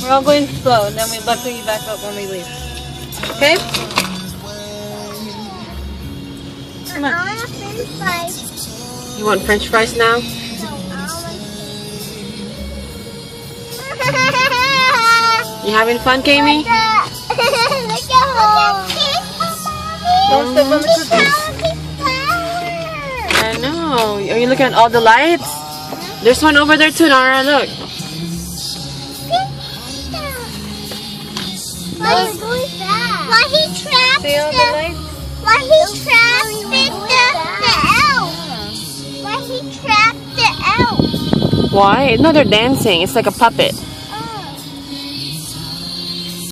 We're all going slow, and then we buckle you back up when we leave. Okay? Come on. I want a French fries. You want French fries now? No, I You having fun, Kami? Look at home. Don't step on the cookies. I know. Are you looking at all the lights? There's one over there too, Nara. Look. Why he trapped See all the lights? Why he trapped the elf? Why he trapped the elf? Why? No, they're dancing. It's like a puppet.